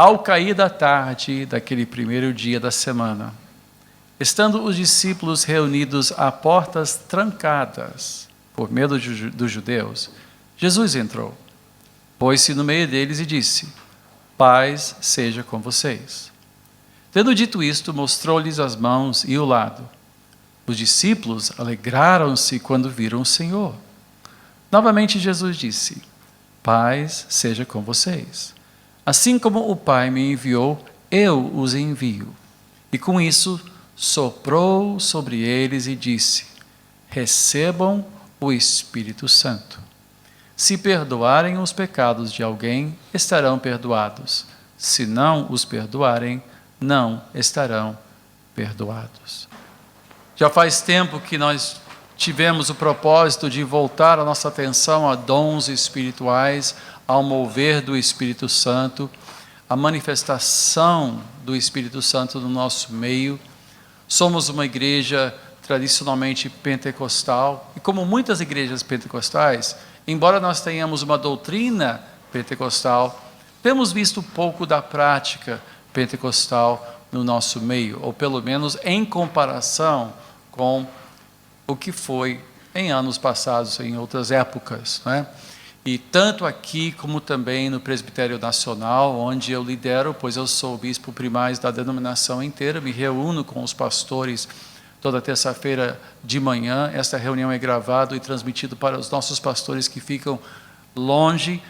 Ao cair da tarde daquele primeiro dia da semana, estando os discípulos reunidos a portas trancadas, por medo dos judeus, Jesus entrou, pôs-se no meio deles e disse: paz seja com vocês. Tendo dito isto, mostrou-lhes as mãos e o lado. Os discípulos alegraram-se quando viram o Senhor. Novamente Jesus disse: paz seja com vocês. Assim como o Pai me enviou, eu os envio. E com isso soprou sobre eles e disse: recebam o Espírito Santo. Se perdoarem os pecados de alguém, estarão perdoados. Se não os perdoarem, não estarão perdoados. Já faz tempo que nós tivemos o propósito de voltar a nossa atenção a dons espirituais, ao mover do Espírito Santo, a manifestação do Espírito Santo no nosso meio. Somos uma igreja tradicionalmente pentecostal, e como muitas igrejas pentecostais, embora nós tenhamos uma doutrina pentecostal, temos visto pouco da prática pentecostal no nosso meio, ou pelo menos em comparação com o que foi em anos passados, em outras épocas, né? E tanto aqui como também no Presbitério Nacional, onde eu lidero, pois eu sou o bispo primaz da denominação inteira, me reúno com os pastores toda terça-feira de manhã. Esta reunião é gravada e transmitida para os nossos pastores que ficam longe,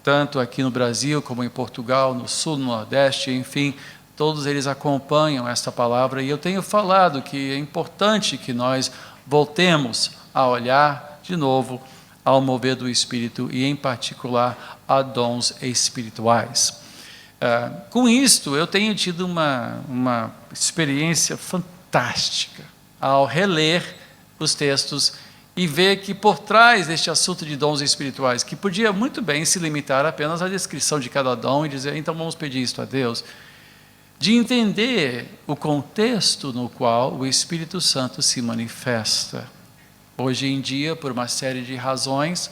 tanto aqui no Brasil como em Portugal, no Sul, no Nordeste, enfim, todos eles acompanham esta palavra. E eu tenho falado que é importante que nós voltemos a olhar de novo ao mover do Espírito e, em particular, a dons espirituais. Com isto, eu tenho tido uma experiência fantástica ao reler os textos e ver que por trás deste assunto de dons espirituais, que podia muito bem se limitar apenas à descrição de cada dom e dizer, então vamos pedir isto a Deus, de entender o contexto no qual o Espírito Santo se manifesta. Hoje em dia, por uma série de razões,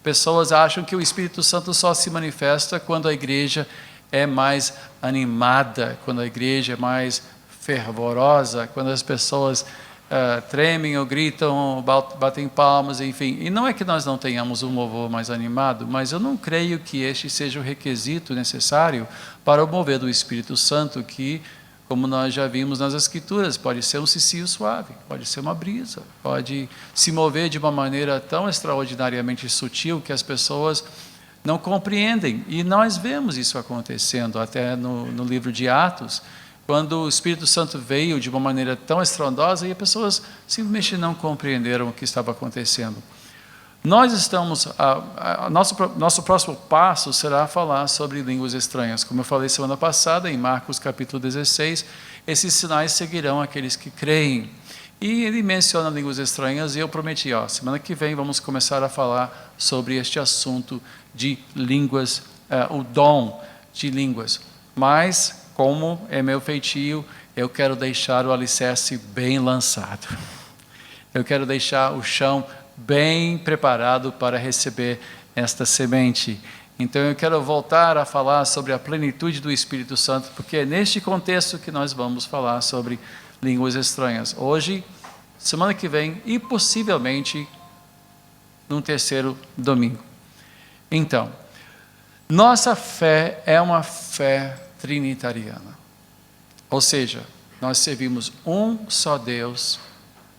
pessoas acham que o Espírito Santo só se manifesta quando a igreja é mais animada, quando a igreja é mais fervorosa, quando as pessoas tremem ou gritam, batem palmas, enfim. E não é que nós não tenhamos um louvor mais animado, mas eu não creio que este seja o requisito necessário para o mover do Espírito Santo, que, como nós já vimos nas Escrituras, pode ser um cicio suave, pode ser uma brisa, pode se mover de uma maneira tão extraordinariamente sutil que as pessoas não compreendem. E nós vemos isso acontecendo até no livro de Atos, quando o Espírito Santo veio de uma maneira tão estrondosa e as pessoas simplesmente não compreenderam o que estava acontecendo. Nós estamos, nosso próximo passo será falar sobre línguas estranhas. Como eu falei semana passada, em Marcos capítulo 16, esses sinais seguirão aqueles que creem. E ele menciona línguas estranhas e eu prometi, semana que vem vamos começar a falar sobre este assunto de línguas, o dom de línguas. Mas, como é meu feitio, eu quero deixar o alicerce bem lançado. Eu quero deixar o chão bem preparado para receber esta semente. Então eu quero voltar a falar sobre a plenitude do Espírito Santo, porque é neste contexto que nós vamos falar sobre línguas estranhas. Hoje, semana que vem e possivelmente num terceiro domingo. Então, nossa fé é uma fé trinitariana. Ou seja, nós servimos um só Deus,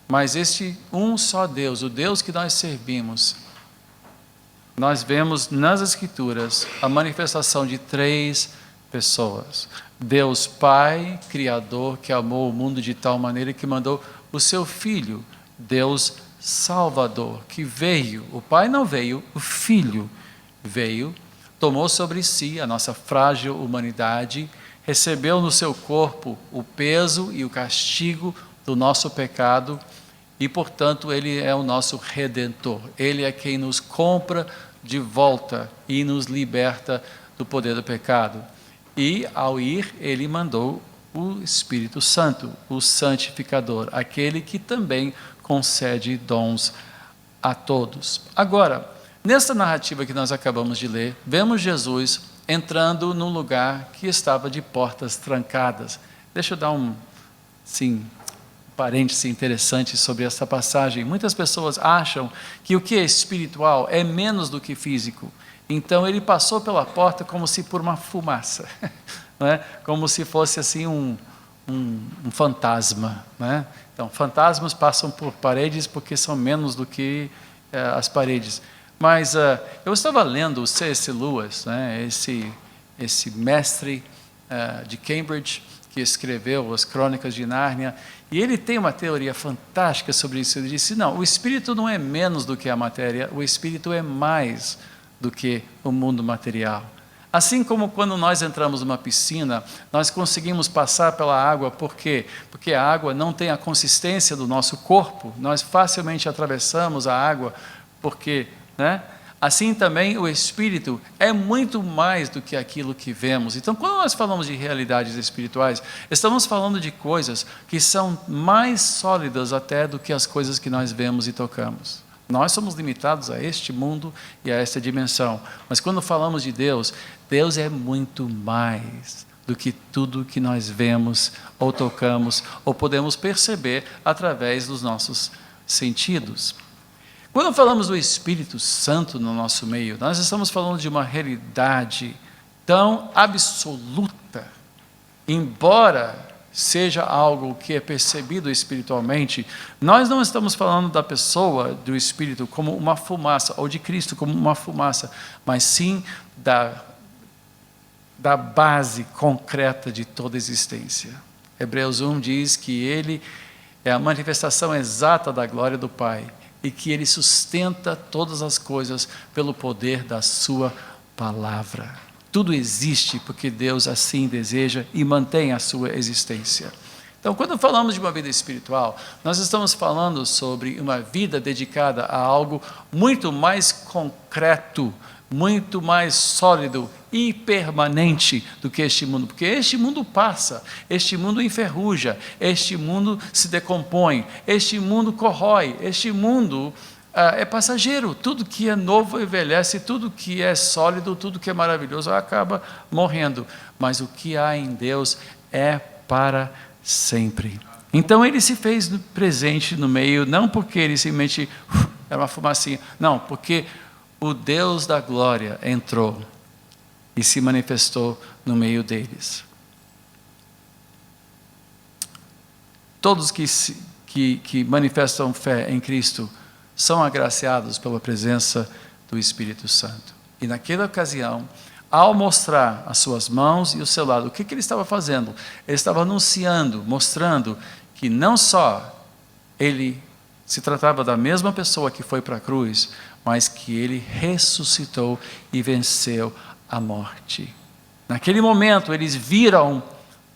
mas este um só Deus, o Deus que nós servimos, nós vemos nas Escrituras a manifestação de três pessoas. Deus Pai, Criador, que amou o mundo de tal maneira que mandou o seu Filho. Deus Salvador, que veio, o Pai não veio, o Filho veio, tomou sobre si a nossa frágil humanidade, recebeu no seu corpo o peso e o castigo do nosso pecado e, portanto, Ele é o nosso Redentor. Ele é quem nos compra de volta e nos liberta do poder do pecado. E, ao ir, Ele mandou o Espírito Santo, o Santificador, aquele que também concede dons a todos. Agora, nessa narrativa que nós acabamos de ler, vemos Jesus entrando num lugar que estava de portas trancadas. Deixa eu dar um parêntese interessante sobre essa passagem. Muitas pessoas acham que o que é espiritual é menos do que físico. Então ele passou pela porta como se por uma fumaça, não é? Como se fosse assim um fantasma, né? Então fantasmas passam por paredes porque são menos do que as paredes. Mas eu estava lendo o C.S. Lewis, né? esse mestre de Cambridge, que escreveu as Crônicas de Nárnia, e ele tem uma teoria fantástica sobre isso. Ele disse, não, o espírito não é menos do que a matéria, o espírito é mais do que o mundo material. Assim como quando nós entramos numa piscina, nós conseguimos passar pela água, por quê? Porque a água não tem a consistência do nosso corpo, nós facilmente atravessamos a água, porque, né? Assim também o Espírito é muito mais do que aquilo que vemos. Então, quando nós falamos de realidades espirituais, estamos falando de coisas que são mais sólidas até do que as coisas que nós vemos e tocamos. Nós somos limitados a este mundo e a esta dimensão. Mas quando falamos de Deus, Deus é muito mais do que tudo que nós vemos ou tocamos ou podemos perceber através dos nossos sentidos. Quando falamos do Espírito Santo no nosso meio, nós estamos falando de uma realidade tão absoluta, embora seja algo que é percebido espiritualmente, nós não estamos falando da pessoa, do Espírito, como uma fumaça, ou de Cristo como uma fumaça, mas sim da base concreta de toda a existência. Hebreus 1 diz que Ele é a manifestação exata da glória do Pai, e que Ele sustenta todas as coisas pelo poder da sua palavra. Tudo existe porque Deus assim deseja e mantém a sua existência. Então, quando falamos de uma vida espiritual, nós estamos falando sobre uma vida dedicada a algo muito mais concreto, muito mais sólido e permanente do que este mundo, porque este mundo passa, este mundo enferruja, este mundo se decompõe, este mundo corrói, este mundo é passageiro, tudo que é novo envelhece, tudo que é sólido, tudo que é maravilhoso acaba morrendo, mas o que há em Deus é para sempre. Então ele se fez presente no meio, não porque ele simplesmente era uma fumacinha, não, porque o Deus da glória entrou e se manifestou no meio deles. Todos que manifestam fé em Cristo são agraciados pela presença do Espírito Santo. E naquela ocasião, ao mostrar as suas mãos e o seu lado, o que ele estava fazendo? Ele estava anunciando, mostrando que não só ele se tratava da mesma pessoa que foi para a cruz, mas que ele ressuscitou e venceu a morte. Naquele momento, eles viram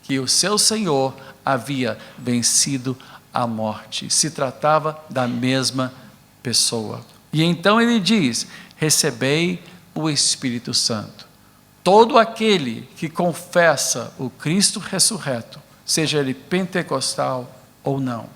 que o seu Senhor havia vencido a morte. Se tratava da mesma pessoa. E então ele diz, recebei o Espírito Santo. Todo aquele que confessa o Cristo ressurreto, seja ele pentecostal ou não,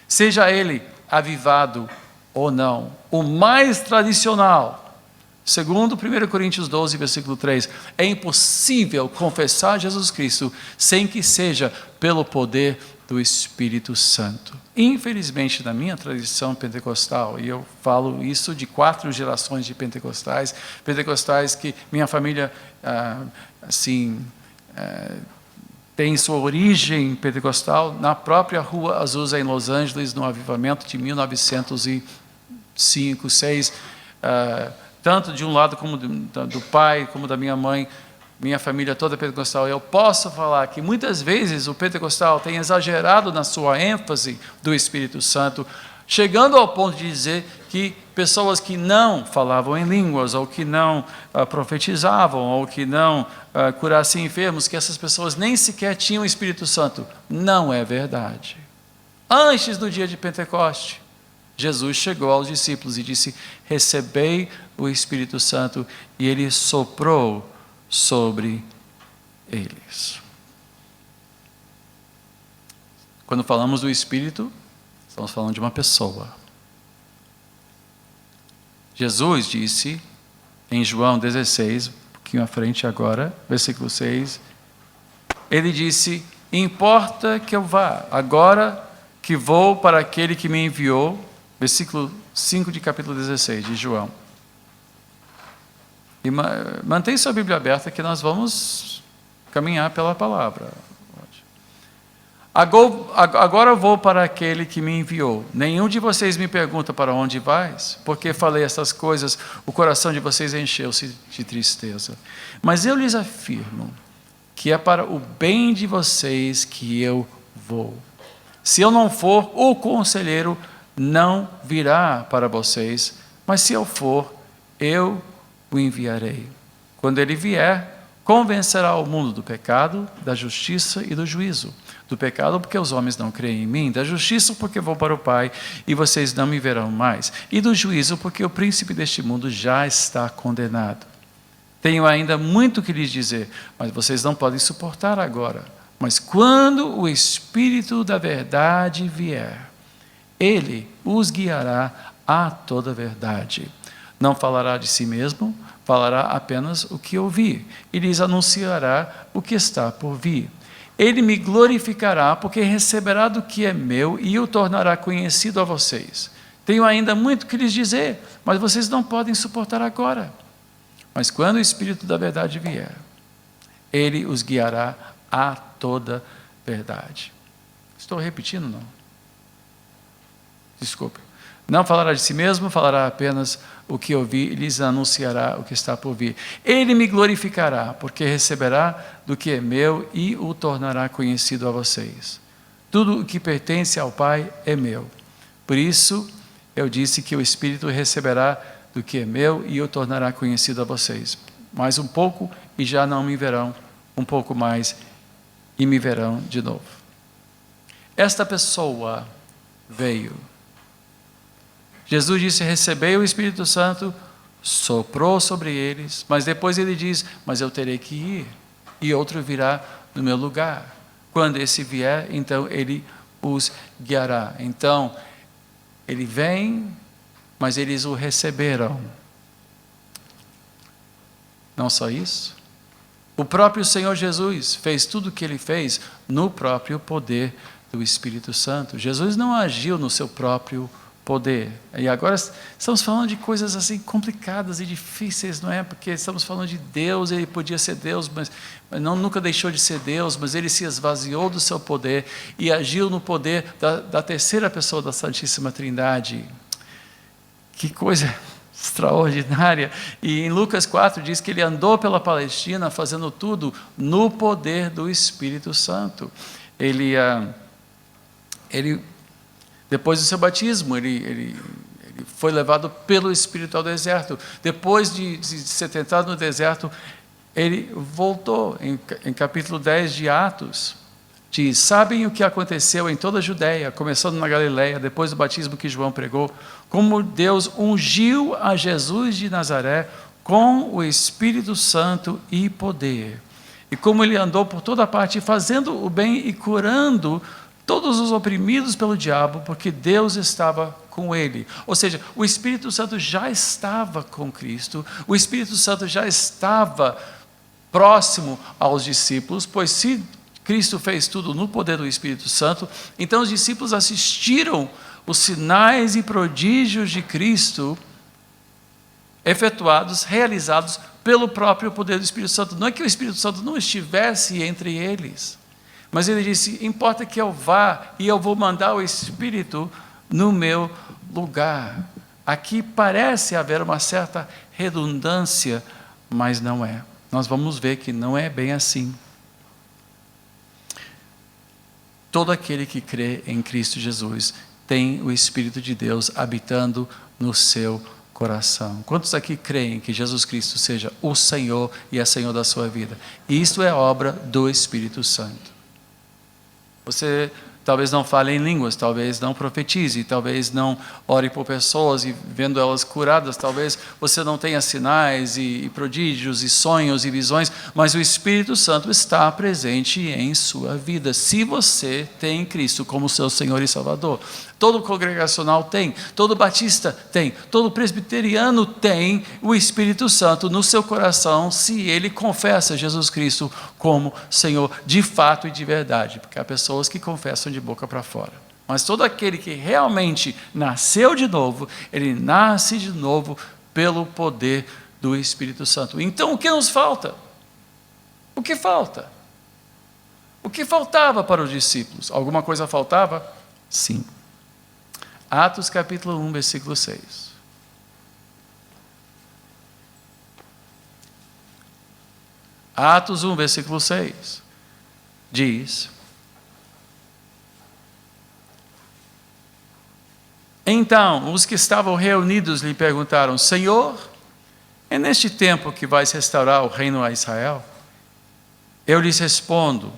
seja ele avivado ou não, o mais tradicional, segundo 1 Coríntios 12, versículo 3, é impossível confessar Jesus Cristo sem que seja pelo poder do Espírito Santo. Infelizmente, na minha tradição pentecostal, e eu falo isso de 4 gerações de pentecostais que minha família, tem sua origem pentecostal na própria Rua Azusa, em Los Angeles, no avivamento de 1905, 1906, tanto de um lado como do pai, como da minha mãe, minha família toda pentecostal. Eu posso falar que muitas vezes o pentecostal tem exagerado na sua ênfase do Espírito Santo, chegando ao ponto de dizer que pessoas que não falavam em línguas, ou que não profetizavam, ou que não curassem enfermos, que essas pessoas nem sequer tinham o Espírito Santo. Não é verdade. Antes do dia de Pentecoste, Jesus chegou aos discípulos e disse, recebei o Espírito Santo, e ele soprou sobre eles. Quando falamos do Espírito, estamos falando de uma pessoa. Jesus disse em João 16, pouquinho à frente agora, versículo 6. Ele disse: importa que eu vá, agora que vou para aquele que me enviou. Versículo 5 de capítulo 16 de João. E mantém sua Bíblia aberta que nós vamos caminhar pela palavra. Agora eu vou para aquele que me enviou. Nenhum de vocês me pergunta para onde vais, porque falei essas coisas, o coração de vocês encheu-se de tristeza. Mas eu lhes afirmo que é para o bem de vocês que eu vou. Se eu não for, o conselheiro não virá para vocês, mas se eu for, eu o enviarei. Quando ele vier, convencerá o mundo do pecado, da justiça e do juízo. Do pecado, porque os homens não creem em mim. Da justiça, porque vou para o Pai e vocês não me verão mais. E do juízo, porque o príncipe deste mundo já está condenado. Tenho ainda muito que lhes dizer, mas vocês não podem suportar agora. Mas quando o Espírito da verdade vier, ele os guiará a toda a verdade. Não falará de si mesmo, falará apenas o que ouvir, e lhes anunciará o que está por vir. Ele me glorificará, porque receberá do que é meu e o tornará conhecido a vocês. Tenho ainda muito que lhes dizer, mas vocês não podem suportar agora. Mas quando o Espírito da verdade vier, ele os guiará a toda verdade. Estou repetindo, não? Desculpe. Não falará de si mesmo, falará apenas o que ouvir e lhes anunciará o que está por vir. Ele me glorificará, porque receberá do que é meu e o tornará conhecido a vocês. Tudo o que pertence ao Pai é meu. Por isso, eu disse que o Espírito receberá do que é meu e o tornará conhecido a vocês. Mais um pouco e já não me verão, um pouco mais e me verão de novo. Esta pessoa veio. Jesus disse: recebei o Espírito Santo, soprou sobre eles, mas depois ele diz: mas eu terei que ir, e outro virá no meu lugar. Quando esse vier, então ele os guiará. Então, ele vem, mas eles o receberão. Não só isso, o próprio Senhor Jesus fez tudo o que ele fez no próprio poder do Espírito Santo. Jesus não agiu no seu próprio poder. E agora estamos falando de coisas assim complicadas e difíceis, não é? Porque estamos falando de Deus. Ele podia ser Deus, mas nunca deixou de ser Deus, mas ele se esvaziou do seu poder e agiu no poder da terceira pessoa da Santíssima Trindade. Que coisa extraordinária. E em Lucas 4 diz que ele andou pela Palestina fazendo tudo no poder do Espírito Santo. Ele depois do seu batismo, ele foi levado pelo Espírito ao deserto. Depois de ser tentado no deserto, ele voltou. Em capítulo 10 de Atos, diz: sabem o que aconteceu em toda a Judéia, começando na Galileia, depois do batismo que João pregou, como Deus ungiu a Jesus de Nazaré com o Espírito Santo e poder. E como ele andou por toda parte, fazendo o bem e curando todos os oprimidos pelo diabo, porque Deus estava com ele. Ou seja, o Espírito Santo já estava com Cristo, o Espírito Santo já estava próximo aos discípulos, pois se Cristo fez tudo no poder do Espírito Santo, então os discípulos assistiram os sinais e prodígios de Cristo efetuados, realizados pelo próprio poder do Espírito Santo. Não é que o Espírito Santo não estivesse entre eles, mas ele disse: importa que eu vá e eu vou mandar o Espírito no meu lugar. Aqui parece haver uma certa redundância, mas não é. Nós vamos ver que não é bem assim. Todo aquele que crê em Cristo Jesus tem o Espírito de Deus habitando no seu coração. Quantos aqui creem que Jesus Cristo seja o Senhor e é Senhor da sua vida? Isto é obra do Espírito Santo. Você Talvez não fale em línguas, talvez não profetize, talvez não ore por pessoas e vendo elas curadas, talvez você não tenha sinais e prodígios e sonhos e visões, mas o Espírito Santo está presente em sua vida, se você tem Cristo como seu Senhor e Salvador. Todo congregacional tem, todo batista tem, todo presbiteriano tem o Espírito Santo no seu coração, se ele confessa Jesus Cristo como Senhor de fato e de verdade, porque há pessoas que confessam de boca para fora. Mas todo aquele que realmente nasceu de novo, ele nasce de novo pelo poder do Espírito Santo. Então o que nos falta? O que falta? O que faltava para os discípulos? Alguma coisa faltava? Sim. Atos capítulo 1, versículo 6. Atos 1, versículo 6. Diz: então, os que estavam reunidos lhe perguntaram: Senhor, é neste tempo que vais restaurar o reino a Israel? Eu lhes respondo: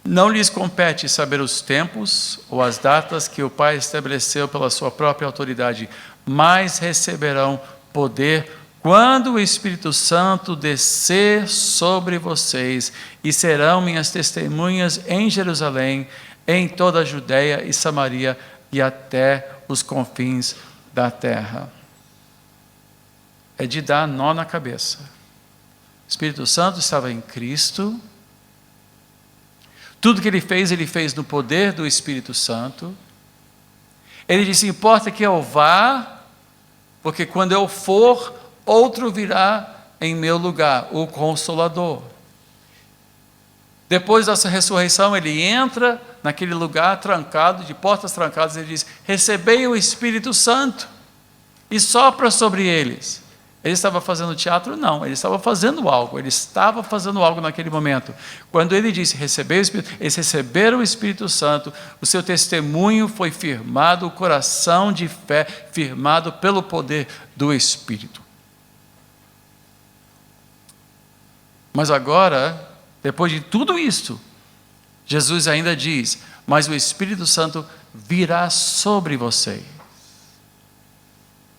não lhes compete saber os tempos ou as datas que o Pai estabeleceu pela sua própria autoridade, mas receberão poder quando o Espírito Santo descer sobre vocês, e serão minhas testemunhas em Jerusalém, em toda a Judeia e Samaria e até os confins da terra. É de dar nó na cabeça. O Espírito Santo estava em Cristo. Tudo que ele fez no poder do Espírito Santo. Ele disse: importa que eu vá, porque quando eu for, outro virá em meu lugar, o Consolador. Depois dessa ressurreição, ele entra naquele lugar trancado, de portas trancadas, ele diz: recebei o Espírito Santo, e sopra sobre eles. Ele estava fazendo teatro? Não, ele estava fazendo algo naquele momento. Quando ele disse, recebei o Espírito, eles receberam o Espírito Santo, o seu testemunho foi firmado, o coração de fé firmado pelo poder do Espírito. Mas agora, depois de tudo isto, Jesus ainda diz: mas o Espírito Santo virá sobre vocês.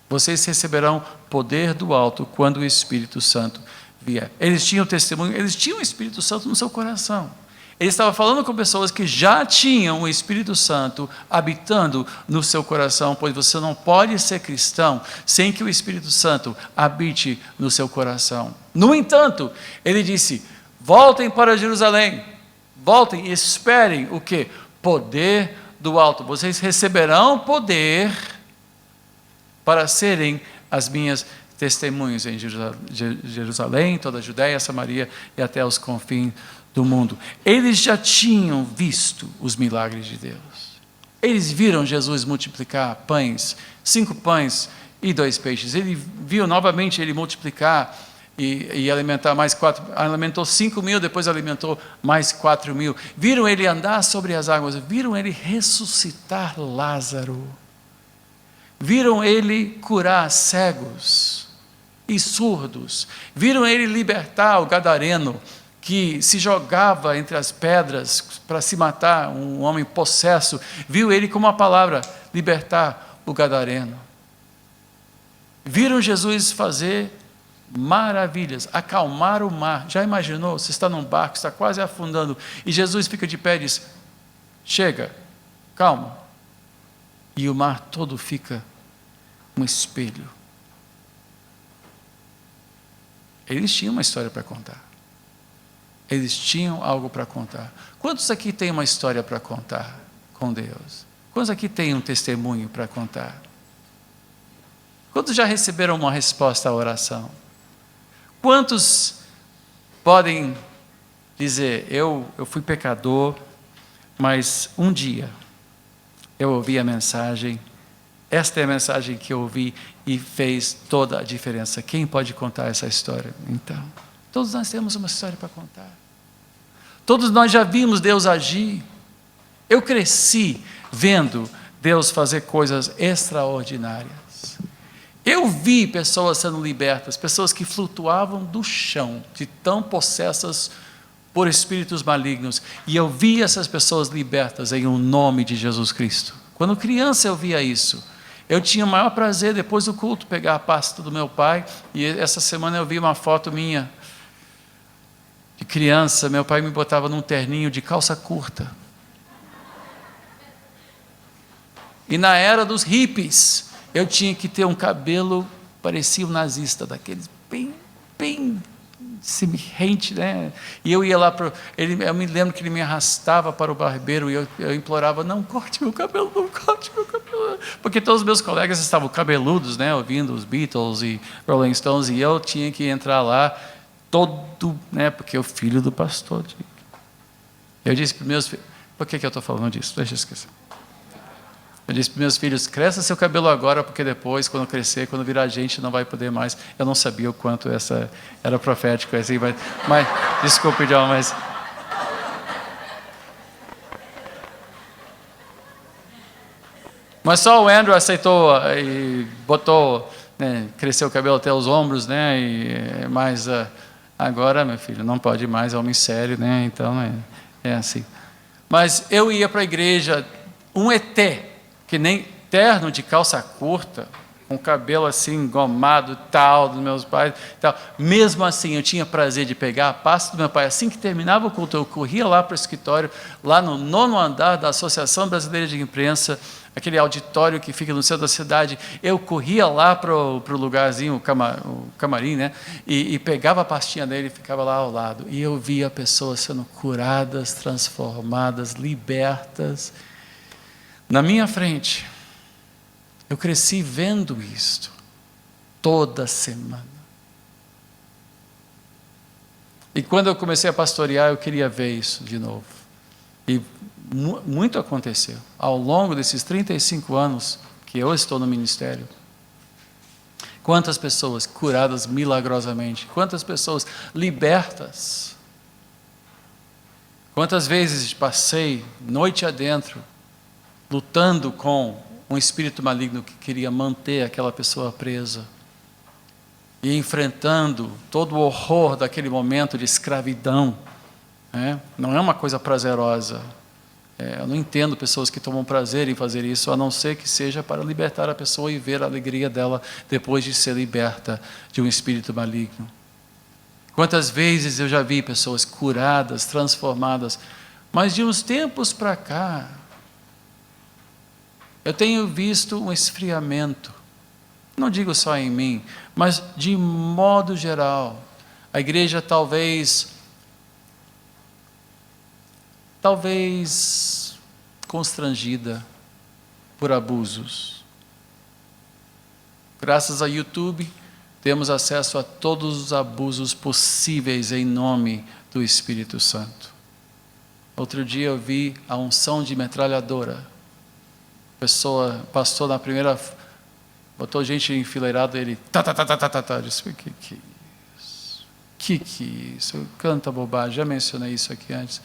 Vocês receberão poder do alto quando o Espírito Santo vier. Eles tinham testemunho, eles tinham o Espírito Santo no seu coração. Ele estava falando com pessoas que já tinham o Espírito Santo habitando no seu coração, pois você não pode ser cristão sem que o Espírito Santo habite no seu coração. No entanto, ele disse: voltem para Jerusalém, voltem e esperem o quê? Poder do alto. Vocês receberão poder para serem as minhas testemunhas em Jerusalém, toda a Judéia, Samaria e até os confins do mundo. Eles já tinham visto os milagres de Deus. Eles viram Jesus multiplicar pães, 5 pães e 2 peixes. Ele viu novamente ele multiplicar e alimentar mais 4, alimentou 5.000, depois alimentou mais 4.000. Viram ele andar sobre as águas, viram ele ressuscitar Lázaro. Viram ele curar cegos e surdos. Viram ele libertar o gadareno, que se jogava entre as pedras para se matar, um homem possesso. Viu ele com uma palavra libertar o gadareno. Viram Jesus fazer maravilhas, acalmar o mar. Já imaginou? Você está num barco, está quase afundando, e Jesus fica de pé e diz: chega, calma. E o mar todo fica um espelho. Eles tinham uma história para contar. Eles tinham algo para contar. Quantos aqui têm uma história para contar com Deus? Quantos aqui têm um testemunho para contar? Quantos já receberam uma resposta à oração? Quantos podem dizer: eu fui pecador, mas um dia eu ouvi a mensagem, esta é a mensagem que eu ouvi e fez toda a diferença. Quem pode contar essa história? Então, todos nós temos uma história para contar. Todos nós já vimos Deus agir. Eu cresci vendo Deus fazer coisas extraordinárias. Eu vi pessoas sendo libertas, pessoas que flutuavam do chão, de tão possessas por espíritos malignos. E eu vi essas pessoas libertas em um nome de Jesus Cristo. Quando criança eu via isso. Eu tinha o maior prazer, depois do culto, pegar a pasta do meu pai. E essa semana eu vi uma foto minha de criança. Meu pai me botava num terninho de calça curta. E na era dos hippies, eu tinha que ter um cabelo, parecia um nazista, daqueles bem semelhante, né? E eu ia lá para ele, eu me lembro que ele me arrastava para o barbeiro e eu implorava: não corte meu cabelo, não corte meu cabelo, porque todos os meus colegas estavam cabeludos, né, ouvindo os Beatles e Rolling Stones, e eu tinha que entrar lá todo, né, porque o filho do pastor. Eu disse para meus filhos, por que eu estou falando disso? Deixa eu esquecer. Eu disse para meus filhos: cresça seu cabelo agora, porque depois, quando crescer, quando virar gente, não vai poder mais. Eu não sabia o quanto essa era profético, assim, mas desculpe, John, mas só o Andrew aceitou e botou, né, cresceu o cabelo até os ombros, né, mas agora, meu filho, não pode mais, é homem sério, né, então é assim. Mas eu ia para a igreja, um ET, que nem terno de calça curta, com cabelo assim engomado tal, dos meus pais tal. Mesmo assim, eu tinha prazer de pegar a pasta do meu pai. Assim que terminava o culto, eu corria lá para o escritório, lá no 9º andar da Associação Brasileira de Imprensa, aquele auditório que fica no centro da cidade. Eu corria lá para o lugarzinho, o camarim, né? E pegava a pastinha dele e ficava lá ao lado. E eu via pessoas sendo curadas, transformadas, libertas na minha frente. Eu cresci vendo isto toda semana. E quando eu comecei a pastorear, eu queria ver isso de novo. E muito aconteceu. Ao longo desses 35 anos que eu estou no ministério, quantas pessoas curadas milagrosamente, quantas pessoas libertas. Quantas vezes passei noite adentro, lutando com um espírito maligno que queria manter aquela pessoa presa, e enfrentando todo o horror daquele momento de escravidão, né? Não é uma coisa prazerosa. Eu não entendo pessoas que tomam prazer em fazer isso, a não ser que seja para libertar a pessoa e ver a alegria dela depois de ser liberta de um espírito maligno. Quantas vezes eu já vi pessoas curadas, transformadas, mas de uns tempos para cá, eu tenho visto um esfriamento, não digo só em mim, mas de modo geral. A igreja talvez constrangida por abusos. Graças ao YouTube, temos acesso a todos os abusos possíveis em nome do Espírito Santo. Outro dia eu vi a unção de metralhadora. Pessoa passou na primeira, botou gente enfileirada, ele disse: que isso? Canta bobagem, já mencionei isso aqui antes.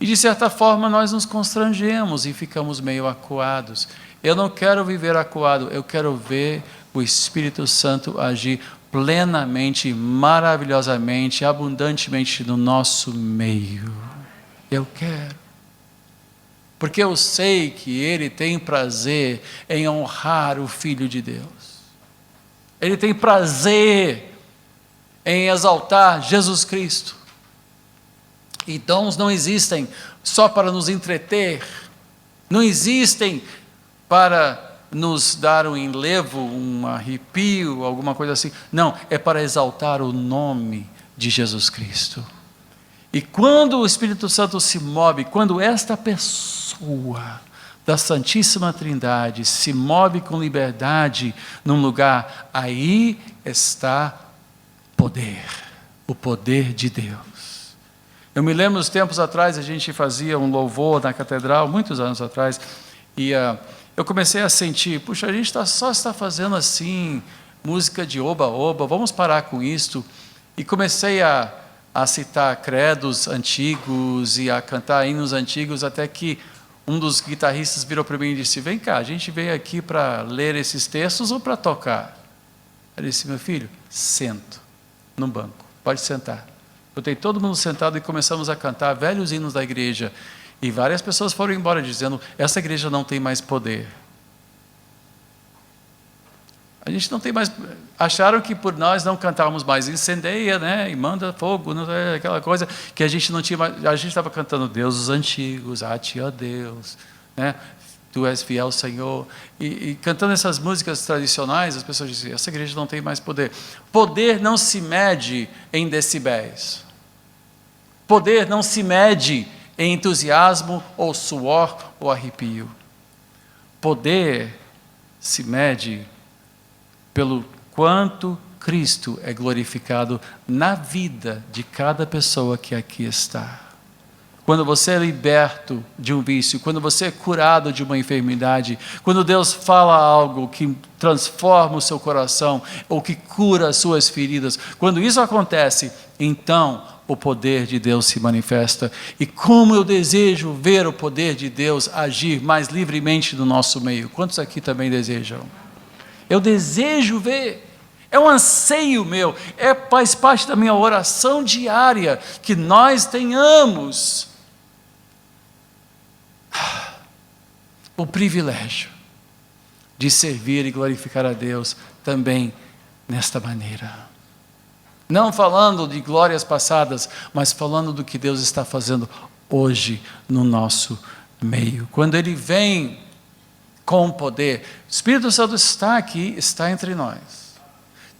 E de certa forma nós nos constrangemos e ficamos meio acuados. Eu não quero viver acuado, eu quero ver o Espírito Santo agir plenamente, maravilhosamente, abundantemente no nosso meio. Eu quero. Porque eu sei que Ele tem prazer em honrar o Filho de Deus. Ele tem prazer em exaltar Jesus Cristo. E dons não existem só para nos entreter, não existem para nos dar um enlevo, um arrepio, alguma coisa assim. Não, é para exaltar o nome de Jesus Cristo. E quando o Espírito Santo se move, quando esta pessoa da Santíssima Trindade se move com liberdade num lugar, aí está poder, o poder de Deus. Eu me lembro, nos tempos atrás, a gente fazia um louvor na catedral, muitos anos atrás, e eu comecei a sentir, puxa, a gente só está fazendo assim, música de oba-oba, vamos parar com isto. E comecei a citar credos antigos e a cantar hinos antigos, até que um dos guitarristas virou para mim e disse: vem cá, a gente veio aqui para ler esses textos ou para tocar? Eu disse: meu filho, sento no banco, pode sentar. Botei todo mundo sentado e começamos a cantar velhos hinos da igreja. E várias pessoas foram embora dizendo, essa igreja não tem mais poder. A gente não tem mais... Acharam que por nós não cantávamos mais, incendeia, né? E manda fogo, não é aquela coisa que a gente não tinha mais... A gente estava cantando Deus dos antigos, a ti, ó Deus, né? Tu és fiel, Senhor. E cantando essas músicas tradicionais, as pessoas dizem, essa igreja não tem mais poder. Poder não se mede em decibéis. Poder não se mede em entusiasmo, ou suor, ou arrepio. Poder se mede pelo quanto Cristo é glorificado na vida de cada pessoa que aqui está. Quando você é liberto de um vício, quando você é curado de uma enfermidade, quando Deus fala algo que transforma o seu coração, ou que cura as suas feridas, quando isso acontece, então o poder de Deus se manifesta. E como eu desejo ver o poder de Deus agir mais livremente no nosso meio. Quantos aqui também desejam? Eu desejo ver. É um anseio meu, faz parte da minha oração diária, que nós tenhamos o privilégio de servir e glorificar a Deus também nesta maneira. Não falando de glórias passadas, mas falando do que Deus está fazendo hoje no nosso meio. Quando Ele vem com poder, o Espírito Santo está aqui, está entre nós.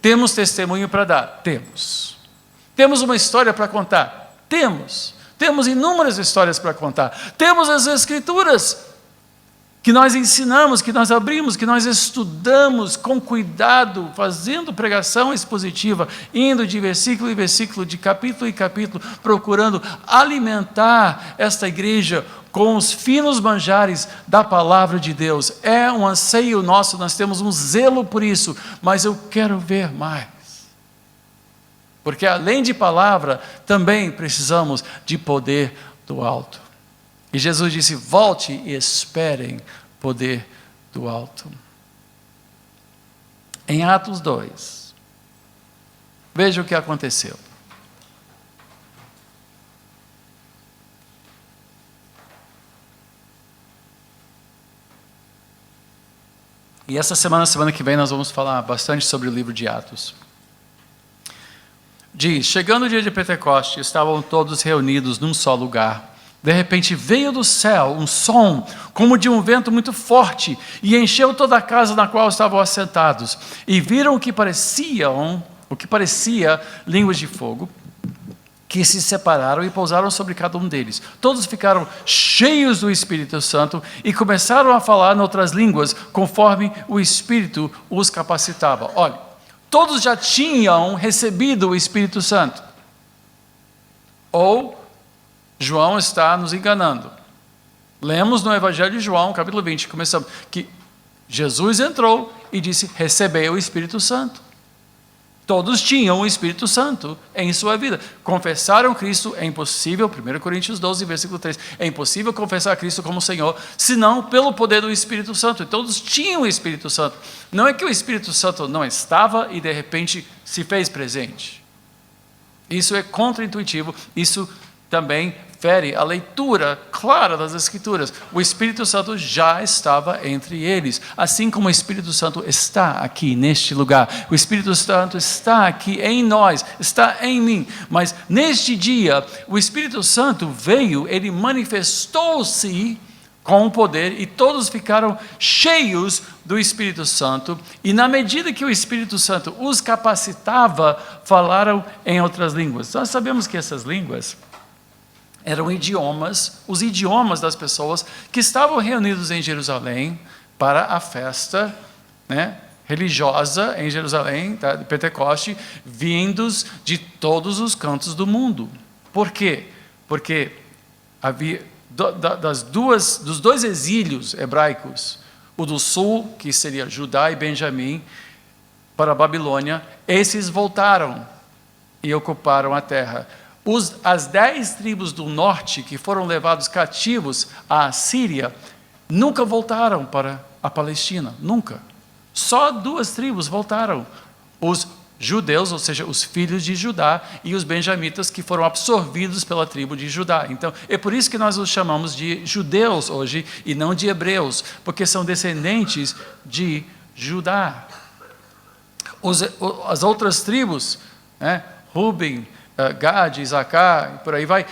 Temos testemunho para dar? Temos. Temos uma história para contar? Temos. Temos inúmeras histórias para contar. Temos as Escrituras que nós ensinamos, que nós abrimos, que nós estudamos com cuidado, fazendo pregação expositiva, indo de versículo em versículo, de capítulo em capítulo, procurando alimentar esta igreja com os finos manjares da palavra de Deus. É um anseio nosso, nós temos um zelo por isso, mas eu quero ver mais. Porque além de palavra, também precisamos de poder do alto. E Jesus disse, volte e esperem poder do alto. Em Atos 2, veja o que aconteceu. E essa semana que vem, nós vamos falar bastante sobre o livro de Atos. Diz, chegando o dia de Pentecoste, estavam todos reunidos num só lugar. De repente veio do céu um som, como de um vento muito forte, e encheu toda a casa na qual estavam assentados. E viram o que parecia línguas de fogo, que se separaram e pousaram sobre cada um deles. Todos ficaram cheios do Espírito Santo e começaram a falar em outras línguas, conforme o Espírito os capacitava. Olha, todos já tinham recebido o Espírito Santo. Ou João está nos enganando. Lemos no Evangelho de João, capítulo 20, começamos, que Jesus entrou e disse, recebei o Espírito Santo. Todos tinham o Espírito Santo em sua vida. Confessaram Cristo, é impossível, 1 Coríntios 12, versículo 3, é impossível confessar Cristo como Senhor, senão pelo poder do Espírito Santo. E todos tinham o Espírito Santo. Não é que o Espírito Santo não estava e de repente se fez presente. Isso é contraintuitivo, isso também fere a leitura clara das Escrituras. O Espírito Santo já estava entre eles, assim como o Espírito Santo está aqui neste lugar. O Espírito Santo está aqui em nós, está em mim. Mas neste dia, o Espírito Santo veio, ele manifestou-se com o poder e todos ficaram cheios do Espírito Santo. E na medida que o Espírito Santo os capacitava, falaram em outras línguas. Nós sabemos que essas línguas eram idiomas, os idiomas das pessoas que estavam reunidos em Jerusalém para a festa, né, religiosa em Jerusalém, tá, de Pentecoste, vindos de todos os cantos do mundo. Por quê? Porque havia dos dois exílios hebraicos, o do sul, que seria Judá e Benjamim, para a Babilônia, esses voltaram e ocuparam a terra. As 10 tribos do norte que foram levados cativos à Síria nunca voltaram para a Palestina, nunca. Só 2 tribos voltaram. Os judeus, ou seja, os filhos de Judá, e os benjamitas que foram absorvidos pela tribo de Judá. Então, é por isso que nós os chamamos de judeus hoje e não de hebreus, porque são descendentes de Judá. As outras tribos, né, Ruben, Gad, Isacar, por aí vai,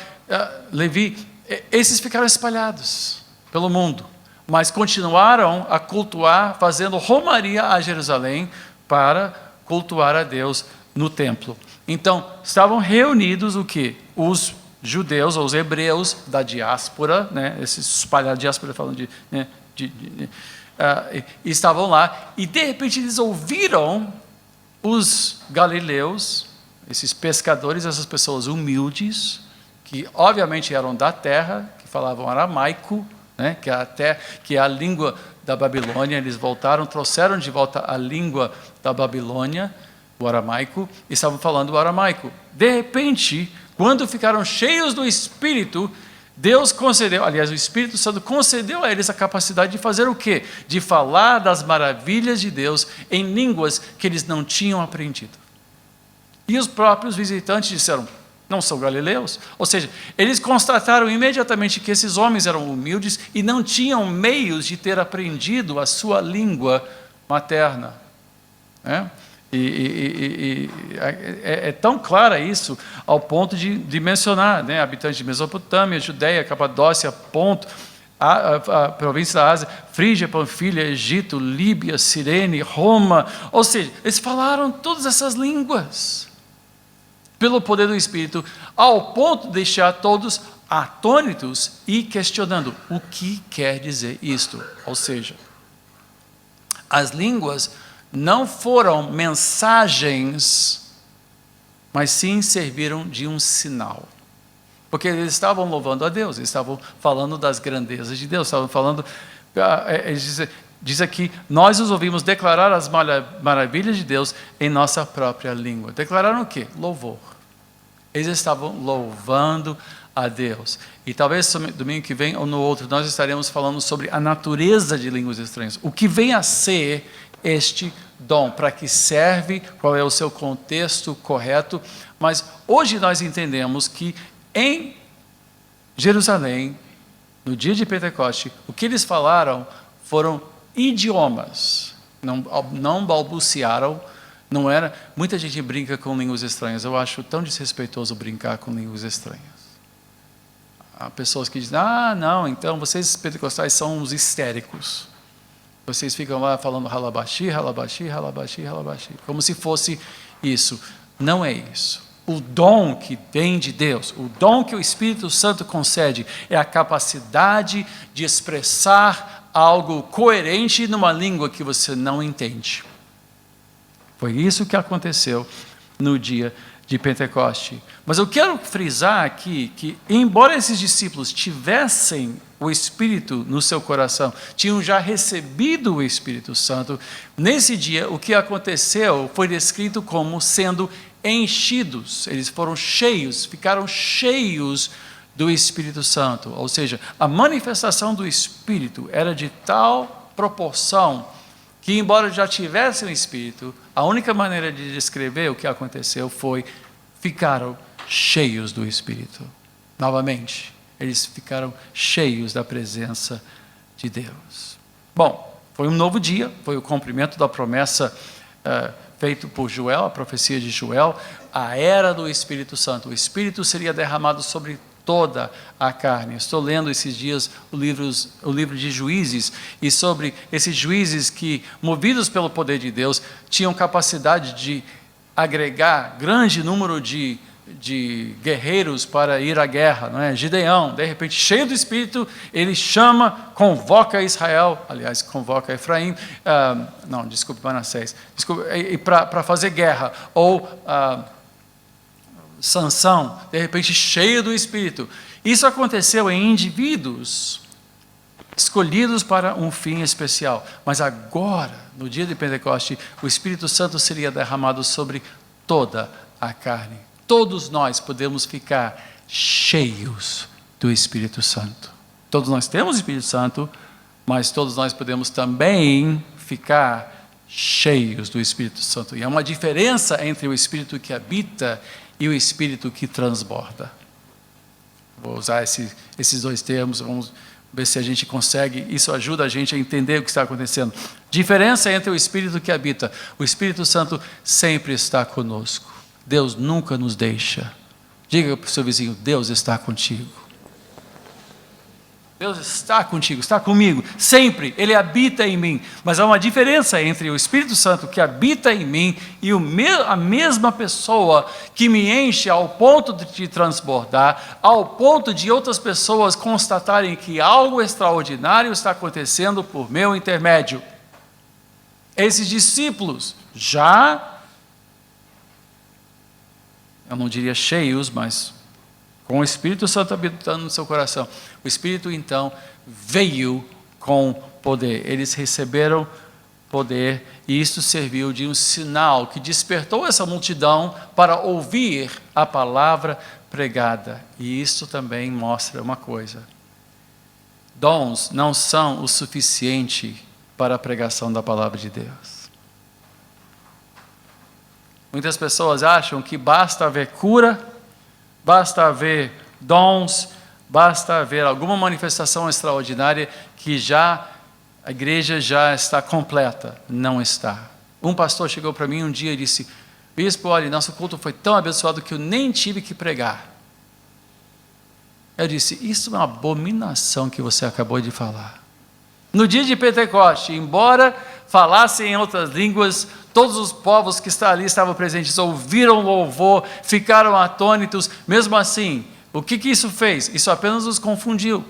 Levi, esses ficaram espalhados pelo mundo, mas continuaram a cultuar, fazendo romaria a Jerusalém para cultuar a Deus no templo. Então, estavam reunidos o quê? Os judeus, ou os hebreus da diáspora, né, esses espalhados, diáspora falando estavam lá, e de repente eles ouviram os galileus, esses pescadores, essas pessoas humildes, que obviamente eram da terra, que falavam aramaico, né, que é a língua da Babilônia. Eles voltaram, trouxeram de volta a língua da Babilônia, o aramaico, e estavam falando o aramaico. De repente, quando ficaram cheios do Espírito, Deus concedeu, aliás, o Espírito Santo concedeu a eles a capacidade de fazer o quê? De falar das maravilhas de Deus em línguas que eles não tinham aprendido. E os próprios visitantes disseram: não são galileus? Ou seja, eles constataram imediatamente que esses homens eram humildes e não tinham meios de ter aprendido a sua língua materna. É tão clara isso, ao ponto de mencionar, né, habitantes de Mesopotâmia, Judeia, Capadócia, Ponto, a província da Ásia, Frígia, Panfilha, Egito, Líbia, Cirene, Roma. Ou seja, eles falaram todas essas línguas pelo poder do Espírito, ao ponto de deixar todos atônitos e questionando o que quer dizer isto. Ou seja, as línguas não foram mensagens, mas sim serviram de um sinal. Porque eles estavam louvando a Deus, eles estavam falando das grandezas de Deus, estavam falando, diz aqui, nós os ouvimos declarar as maravilhas de Deus em nossa própria língua. Declararam o quê? Louvor. Eles estavam louvando a Deus. E talvez domingo que vem ou no outro nós estaremos falando sobre a natureza de línguas estranhas. O que vem a ser este dom, para que serve, qual é o seu contexto correto. Mas hoje nós entendemos que em Jerusalém, no dia de Pentecoste, o que eles falaram foram idiomas, não balbuciaram. Não era. Muita gente brinca com línguas estranhas. Eu acho tão desrespeitoso brincar com línguas estranhas. Há pessoas que dizem: não, então vocês pentecostais são os histéricos. Vocês ficam lá falando ralabaxi, ralabaxi, ralabaxi, ralabaxi. Como se fosse isso. Não é isso. O dom que vem de Deus, o dom que o Espírito Santo concede, é a capacidade de expressar algo coerente numa língua que você não entende. Foi isso que aconteceu no dia de Pentecoste. Mas eu quero frisar aqui que, embora esses discípulos tivessem o Espírito no seu coração, tinham já recebido o Espírito Santo, nesse dia o que aconteceu foi descrito como sendo enchidos. Eles foram cheios, ficaram cheios do Espírito Santo. Ou seja, a manifestação do Espírito era de tal proporção que, embora já tivessem o Espírito, a única maneira de descrever o que aconteceu foi: ficaram cheios do Espírito. Novamente, eles ficaram cheios da presença de Deus. Bom, foi um novo dia, foi o cumprimento da promessa feito por Joel, a profecia de Joel, a era do Espírito Santo. O Espírito seria derramado sobre toda a carne. Estou lendo esses dias o livro de Juízes, e sobre esses juízes que, movidos pelo poder de Deus, tinham capacidade de agregar grande número de guerreiros para ir à guerra, não é? Gideão, de repente, cheio do Espírito, ele convoca Israel, aliás, convoca Efraim, Manassés, para fazer guerra. Ou Sansão, de repente, cheio do Espírito. Isso aconteceu em indivíduos escolhidos para um fim especial. Mas agora, no dia de Pentecoste, o Espírito Santo seria derramado sobre toda a carne. Todos nós podemos ficar cheios do Espírito Santo. Todos nós temos o Espírito Santo, mas todos nós podemos também ficar cheios do Espírito Santo. E há uma diferença entre o Espírito que habita e o Espírito que transborda. Vou usar esses dois termos, vamos ver se a gente consegue, isso ajuda a gente a entender o que está acontecendo. Diferença entre o Espírito que habita. O Espírito Santo sempre está conosco. Deus nunca nos deixa. Diga para o seu vizinho, Deus está contigo. Deus está contigo, está comigo, sempre, Ele habita em mim. Mas há uma diferença entre o Espírito Santo que habita em mim e a mesma pessoa que me enche ao ponto de transbordar, ao ponto de outras pessoas constatarem que algo extraordinário está acontecendo por meu intermédio. Esses discípulos já, eu não diria cheios, mas com o Espírito Santo habitando no seu coração. O Espírito, então, veio com poder. Eles receberam poder e isso serviu de um sinal que despertou essa multidão para ouvir a palavra pregada. E isso também mostra uma coisa. Dons não são o suficiente para a pregação da palavra de Deus. Muitas pessoas acham que basta haver cura, basta haver dons, basta haver alguma manifestação extraordinária que a igreja já está completa. Não está. Um pastor chegou para mim um dia e disse, bispo, olha, nosso culto foi tão abençoado que eu nem tive que pregar. Eu disse, isso é uma abominação que você acabou de falar. No dia de Pentecoste, embora falassem em outras línguas, todos os povos que ali estavam presentes ouviram louvor, ficaram atônitos. Mesmo assim, o que isso fez? Isso apenas os confundiu.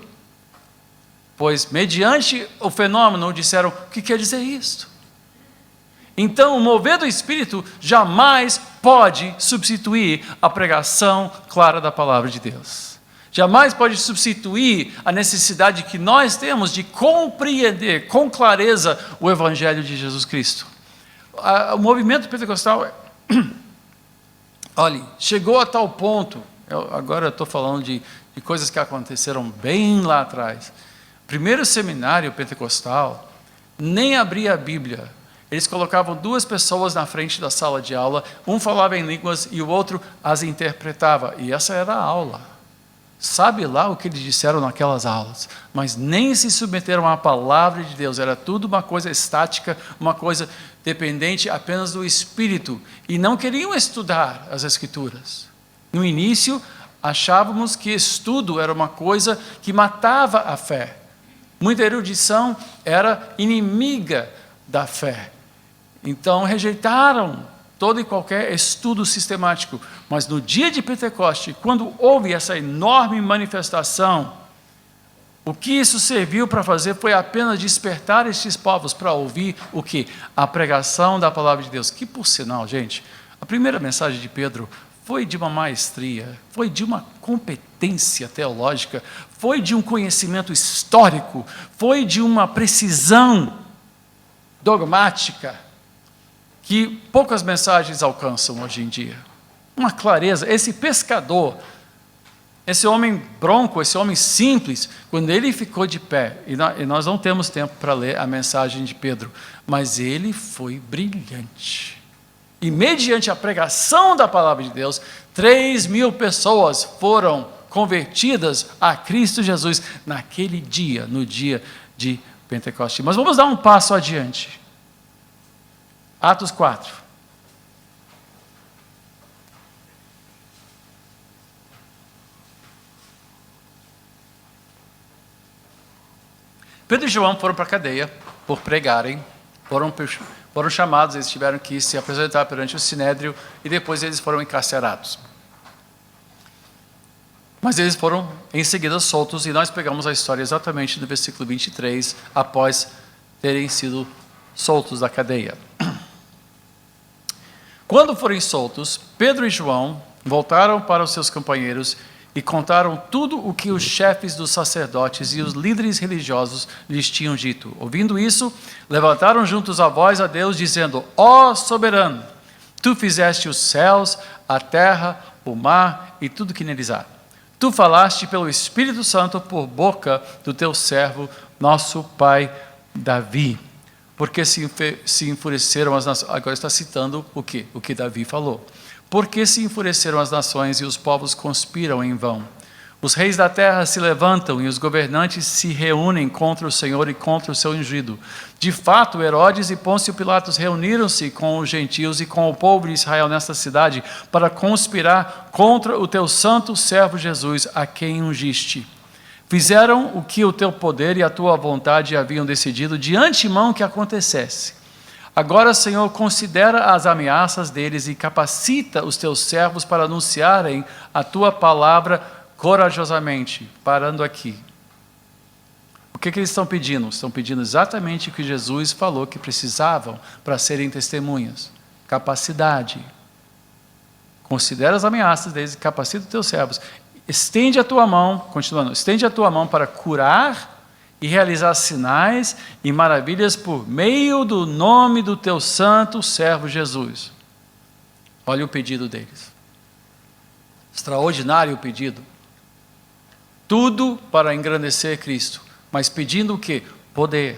Pois, mediante o fenômeno, disseram, o que quer dizer isto? Então, o mover do Espírito jamais pode substituir a pregação clara da palavra de Deus. Jamais pode substituir a necessidade que nós temos de compreender com clareza o Evangelho de Jesus Cristo. O movimento pentecostal, olha, chegou a tal ponto, agora eu estou falando de coisas que aconteceram bem lá atrás. Primeiro seminário pentecostal, nem abria a Bíblia. Eles colocavam duas pessoas na frente da sala de aula, um falava em línguas e o outro as interpretava. E essa era a aula. Sabe lá o que eles disseram naquelas aulas, mas nem se submeteram à palavra de Deus, era tudo uma coisa estática, uma coisa dependente apenas do Espírito, e não queriam estudar as Escrituras. No início, achávamos que estudo era uma coisa que matava a fé. Muita erudição era inimiga da fé. Então, rejeitaram todo e qualquer estudo sistemático. Mas no dia de Pentecoste, quando houve essa enorme manifestação, o que isso serviu para fazer foi apenas despertar estes povos para ouvir o quê? A pregação da palavra de Deus. Que, por sinal, gente, a primeira mensagem de Pedro foi de uma maestria, foi de uma competência teológica, foi de um conhecimento histórico, foi de uma precisão dogmática, que poucas mensagens alcançam hoje em dia. Uma clareza. Esse pescador, esse homem bronco, esse homem simples, quando ele ficou de pé, e nós não temos tempo para ler a mensagem de Pedro, mas ele foi brilhante. E mediante a pregação da palavra de Deus, 3.000 pessoas foram convertidas a Cristo Jesus naquele dia, no dia de Pentecostes. Mas vamos dar um passo adiante. Atos 4. Pedro e João foram para a cadeia por pregarem, foram chamados, eles tiveram que se apresentar perante o Sinédrio e depois eles foram encarcerados. Mas eles foram em seguida soltos e nós pegamos a história exatamente no versículo 23, após terem sido soltos da cadeia. Quando forem soltos, Pedro e João voltaram para os seus companheiros e contaram tudo o que os chefes dos sacerdotes e os líderes religiosos lhes tinham dito. Ouvindo isso, levantaram juntos a voz a Deus, dizendo, ó soberano, tu fizeste os céus, a terra, o mar e tudo que neles há. Tu falaste pelo Espírito Santo por boca do teu servo, nosso pai Davi. Porque se enfureceram as nações. Agora está citando o quê? O que Davi falou. Porque se enfureceram as nações e os povos conspiram em vão. Os reis da terra se levantam e os governantes se reúnem contra o Senhor e contra o seu ungido. De fato, Herodes e Pôncio Pilatos reuniram-se com os gentios e com o povo de Israel nesta cidade para conspirar contra o teu santo servo Jesus, a quem ungiste. Fizeram o que o teu poder e a tua vontade haviam decidido de antemão que acontecesse. Agora, Senhor, considera as ameaças deles e capacita os teus servos para anunciarem a tua palavra corajosamente. Parando aqui. O que eles estão pedindo? Estão pedindo exatamente o que Jesus falou que precisavam para serem testemunhas. Capacidade. Considera as ameaças deles e capacita os teus servos. Estende a tua mão, continuando, estende a tua mão para curar e realizar sinais e maravilhas por meio do nome do teu santo servo Jesus. Olha o pedido deles. Extraordinário o pedido. Tudo para engrandecer Cristo, mas pedindo o quê? Poder.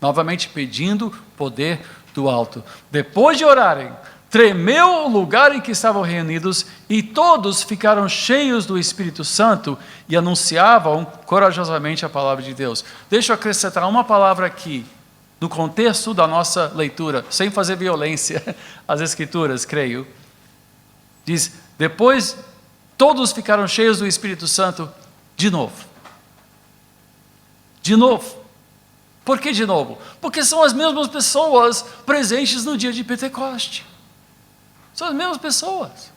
Novamente pedindo poder do alto. Depois de orarem, tremeu o lugar em que estavam reunidos e todos ficaram cheios do Espírito Santo e anunciavam corajosamente a palavra de Deus. Deixa eu acrescentar uma palavra aqui, no contexto da nossa leitura, sem fazer violência às Escrituras, creio. Diz, depois todos ficaram cheios do Espírito Santo de novo. De novo. Por que de novo? Porque são as mesmas pessoas presentes no dia de Pentecoste. São as mesmas pessoas.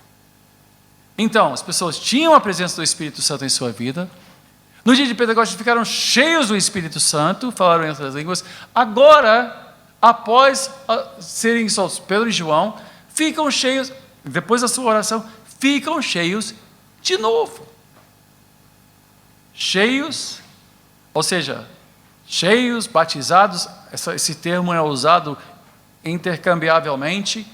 Então, as pessoas tinham a presença do Espírito Santo em sua vida. No dia de Pentecostes ficaram cheios do Espírito Santo, falaram em outras línguas. Agora, após serem soltos, Pedro e João, ficam cheios, depois da sua oração, ficam cheios de novo. Cheios, ou seja, cheios, batizados, esse termo é usado intercambiavelmente.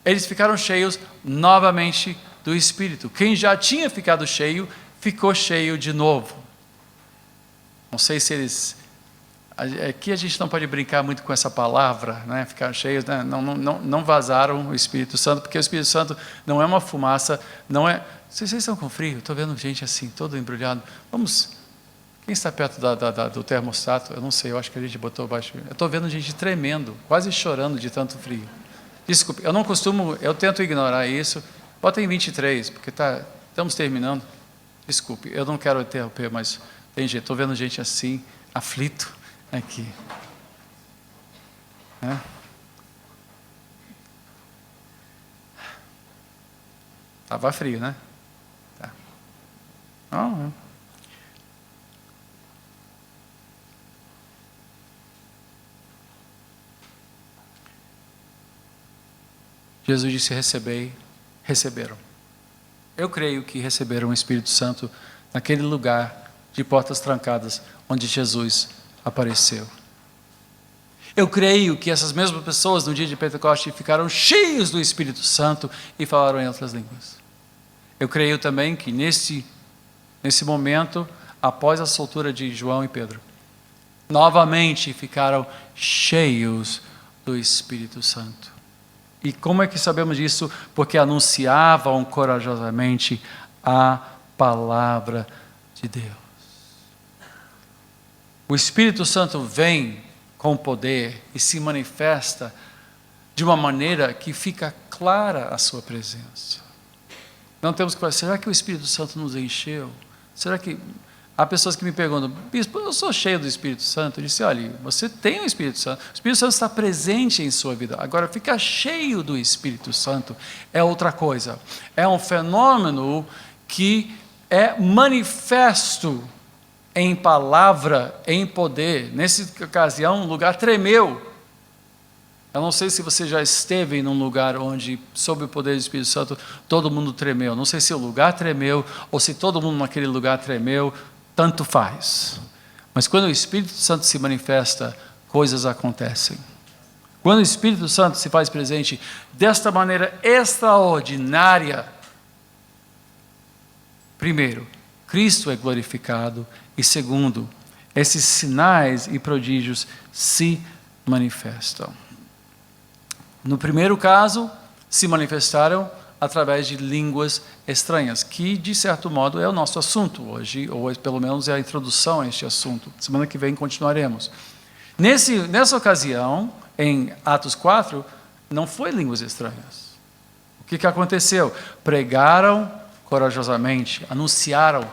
Eles ficaram cheios novamente do Espírito. Quem já tinha ficado cheio, ficou cheio de novo. Não sei se eles... Aqui a gente não pode brincar muito com essa palavra, né? Ficar cheios, né? Não vazaram o Espírito Santo, porque o Espírito Santo não é uma fumaça, não é... Vocês estão com frio? Estou vendo gente assim, todo embrulhado. Vamos... Quem está perto do termostato? Eu não sei, eu acho que a gente botou baixo. Eu estou vendo gente tremendo, quase chorando de tanto frio. Desculpe, eu não costumo, eu tento ignorar isso. Bota em 23, porque estamos terminando. Desculpe, eu não quero interromper, mas tem jeito. Estou vendo gente assim, aflito aqui. Estava frio, né? Tá. Não. Jesus disse, receberam. Eu creio que receberam o Espírito Santo naquele lugar de portas trancadas, onde Jesus apareceu. Eu creio que essas mesmas pessoas no dia de Pentecostes ficaram cheios do Espírito Santo e falaram em outras línguas. Eu creio também que nesse momento, após a soltura de João e Pedro, novamente ficaram cheios do Espírito Santo. E como é que sabemos disso? Porque anunciavam corajosamente a palavra de Deus. O Espírito Santo vem com poder e se manifesta de uma maneira que fica clara a sua presença. Não temos que falar, será que o Espírito Santo nos encheu? Será que... Há pessoas que me perguntam, bispo, eu sou cheio do Espírito Santo. Eu disse, olha, você tem o Espírito Santo. O Espírito Santo está presente em sua vida. Agora, ficar cheio do Espírito Santo é outra coisa. É um fenômeno que é manifesto em palavra, em poder. Nessa ocasião, o lugar tremeu. Eu não sei se você já esteve num lugar onde, sob o poder do Espírito Santo, todo mundo tremeu. Não sei se o lugar tremeu ou se todo mundo naquele lugar tremeu. Tanto faz. Mas quando o Espírito Santo se manifesta, coisas acontecem. Quando o Espírito Santo se faz presente desta maneira extraordinária, primeiro, Cristo é glorificado, e segundo, esses sinais e prodígios se manifestam. No primeiro caso, se manifestaram através de línguas estranhas, que, de certo modo, é o nosso assunto hoje, ou pelo menos é a introdução a este assunto. Semana que vem continuaremos. Nessa ocasião, em Atos 4, não foi línguas estranhas. O que aconteceu? Pregaram corajosamente, anunciaram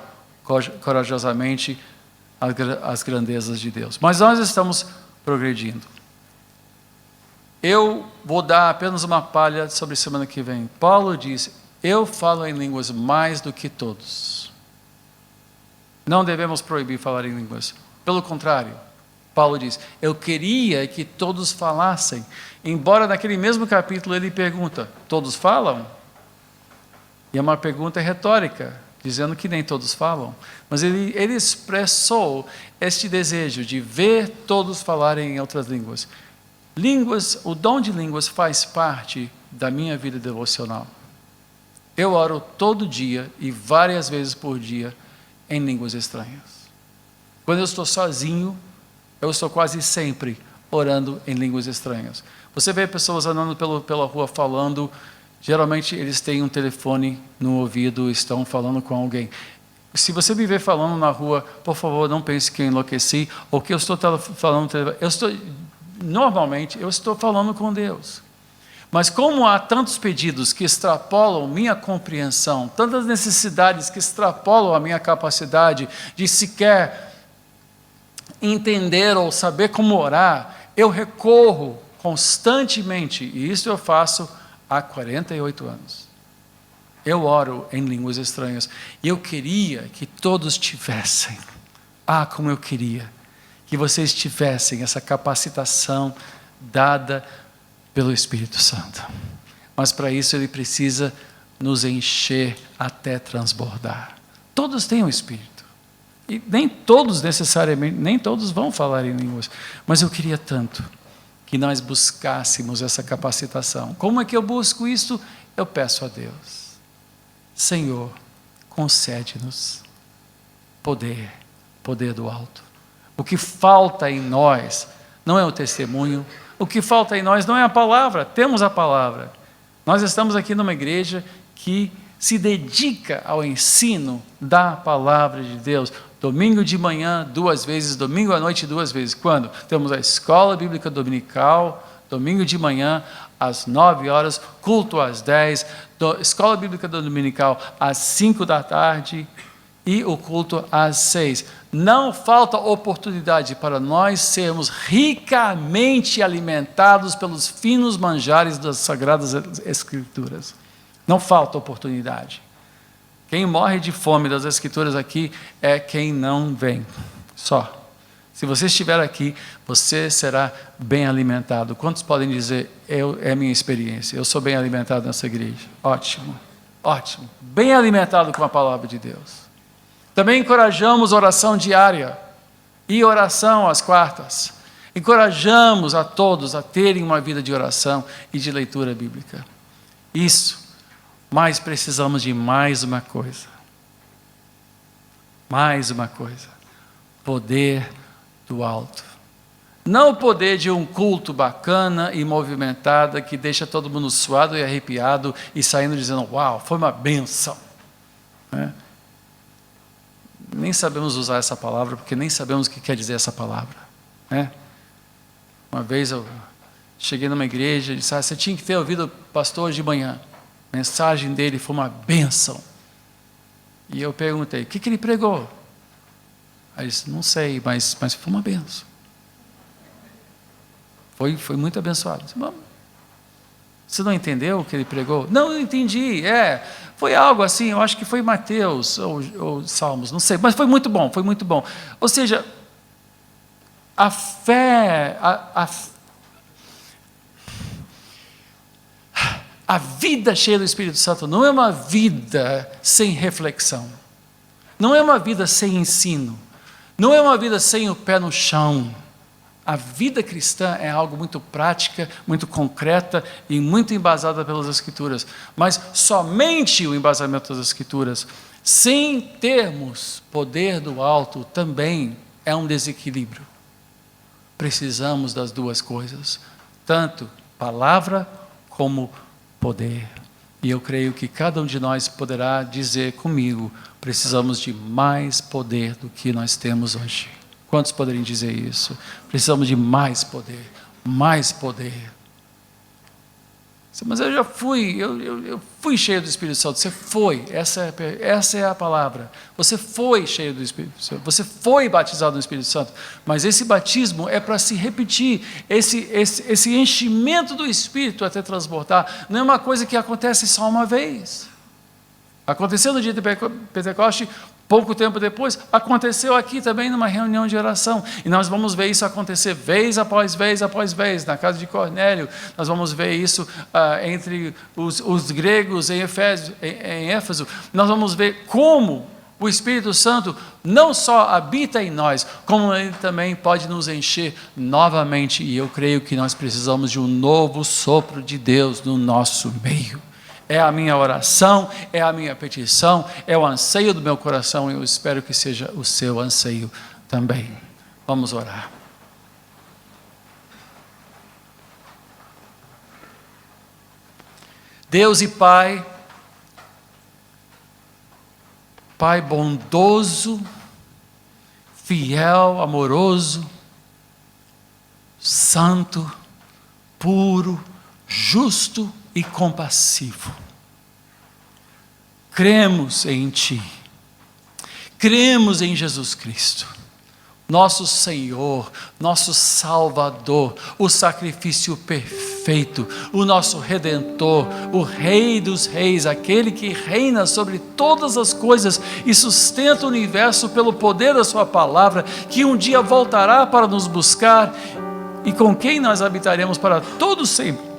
corajosamente as grandezas de Deus. Mas nós estamos progredindo. Eu vou dar apenas uma palha sobre semana que vem. Paulo diz: eu falo em línguas mais do que todos. Não devemos proibir falar em línguas. Pelo contrário, Paulo diz: eu queria que todos falassem. Embora naquele mesmo capítulo ele pergunta: todos falam? E é uma pergunta retórica, dizendo que nem todos falam. Mas ele expressou este desejo de ver todos falarem em outras línguas. Línguas, o dom de línguas faz parte da minha vida devocional. Eu oro todo dia e várias vezes por dia em línguas estranhas. Quando eu estou sozinho, eu estou quase sempre orando em línguas estranhas. Você vê pessoas andando pela rua falando, geralmente eles têm um telefone no ouvido, estão falando com alguém. Se você me ver falando na rua, por favor, não pense que eu enlouqueci, ou que eu estou falando, normalmente eu estou falando com Deus. Mas como há tantos pedidos que extrapolam minha compreensão, tantas necessidades que extrapolam a minha capacidade de sequer entender ou saber como orar, eu recorro constantemente, e isso eu faço há 48 anos. Eu oro em línguas estranhas, e eu queria que todos tivessem, como eu queria, que vocês tivessem essa capacitação dada pelo Espírito Santo. Mas para isso ele precisa nos encher até transbordar. Todos têm o Espírito. E nem todos necessariamente, nem todos vão falar em línguas. Mas eu queria tanto que nós buscássemos essa capacitação. Como é que eu busco isso? Eu peço a Deus: Senhor, concede-nos poder do alto. O que falta em nós não é o testemunho, o que falta em nós não é a palavra, temos a palavra. Nós estamos aqui numa igreja que se dedica ao ensino da palavra de Deus. Domingo de manhã, 2 vezes, domingo à noite, 2 vezes. Quando? Temos a escola bíblica dominical, domingo de manhã, às 9 horas, culto às 10, escola bíblica dominical às 5 da tarde e o culto às 6. Não falta oportunidade para nós sermos ricamente alimentados pelos finos manjares das Sagradas Escrituras. Não falta oportunidade. Quem morre de fome das Escrituras aqui é quem não vem. Só. Se você estiver aqui, você será bem alimentado. Quantos podem dizer: é a minha experiência, eu sou bem alimentado nessa igreja? Ótimo, ótimo. Bem alimentado com a palavra de Deus. Também encorajamos oração diária e oração às quartas. Encorajamos a todos a terem uma vida de oração e de leitura bíblica. Isso. Mas precisamos de mais uma coisa. Mais uma coisa. Poder do alto. Não o poder de um culto bacana e movimentado que deixa todo mundo suado e arrepiado e saindo dizendo: uau, foi uma bênção. Nem sabemos usar essa palavra, porque nem sabemos o que quer dizer essa palavra. Uma vez eu cheguei numa igreja e disse: você tinha que ter ouvido o pastor de manhã. A mensagem dele foi uma bênção. E eu perguntei: o que ele pregou? Aí ele disse: não sei, mas foi uma bênção. Foi muito abençoado. Eu disse: você não entendeu o que ele pregou? Não, eu entendi, foi algo assim, eu acho que foi Mateus ou Salmos, não sei, mas foi muito bom, foi muito bom. Ou seja, a fé, a vida cheia do Espírito Santo não é uma vida sem reflexão, não é uma vida sem ensino, não é uma vida sem o pé no chão. A vida cristã é algo muito prática, muito concreta e muito embasada pelas Escrituras. Mas somente o embasamento das Escrituras, sem termos poder do alto, também é um desequilíbrio. Precisamos das duas coisas, tanto palavra como poder. E eu creio que cada um de nós poderá dizer comigo: precisamos de mais poder do que nós temos hoje. Quantos poderiam dizer isso? Precisamos de mais poder, mais poder. Mas eu já fui, eu fui cheio do Espírito Santo. Você foi, essa é a palavra. Você foi cheio do Espírito Santo, você foi batizado no Espírito Santo. Mas esse batismo é para se repetir, esse enchimento do Espírito até transbordar. Não é uma coisa que acontece só uma vez. Aconteceu no dia de Pentecoste. Pouco tempo depois, aconteceu aqui também numa reunião de oração. E nós vamos ver isso acontecer vez após vez após vez. Na casa de Cornélio, nós vamos ver isso entre os gregos em Éfeso. Nós vamos ver como o Espírito Santo não só habita em nós, como ele também pode nos encher novamente. E eu creio que nós precisamos de um novo sopro de Deus no nosso meio. É a minha oração, é a minha petição, é o anseio do meu coração, e eu espero que seja o seu anseio também. Vamos orar. Deus e Pai bondoso, fiel, amoroso, santo, puro, justo e compassivo. Cremos em Ti, cremos em Jesus Cristo, nosso Senhor, nosso Salvador, o sacrifício perfeito, o nosso Redentor, o Rei dos Reis, aquele que reina sobre todas as coisas e sustenta o universo pelo poder da Sua palavra, que um dia voltará para nos buscar e com quem nós habitaremos para todo sempre.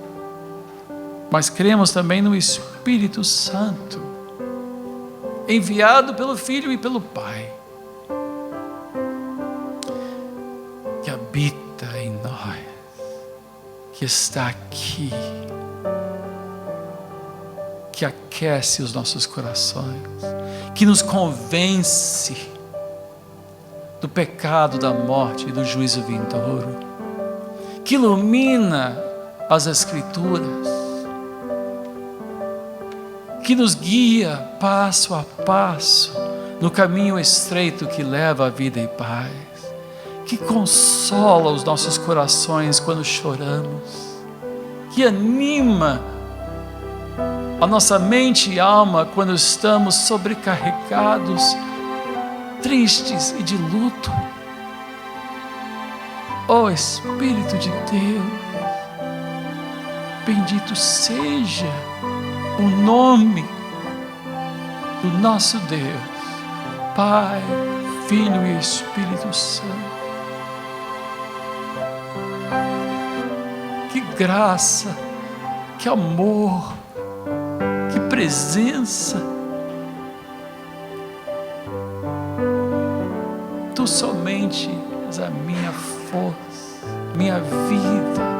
Mas cremos também no Espírito Santo, enviado pelo Filho e pelo Pai, que habita em nós, que está aqui, que aquece os nossos corações, que nos convence do pecado, da morte e do juízo vindouro, que ilumina as Escrituras, que nos guia passo a passo no caminho estreito que leva à vida e paz, que consola os nossos corações quando choramos, que anima a nossa mente e alma quando estamos sobrecarregados, tristes e de luto. Ó Espírito de Deus, bendito seja o nome do nosso Deus, Pai, Filho e Espírito Santo. Que graça, que amor, que presença. Tu somente és a minha força, minha vida.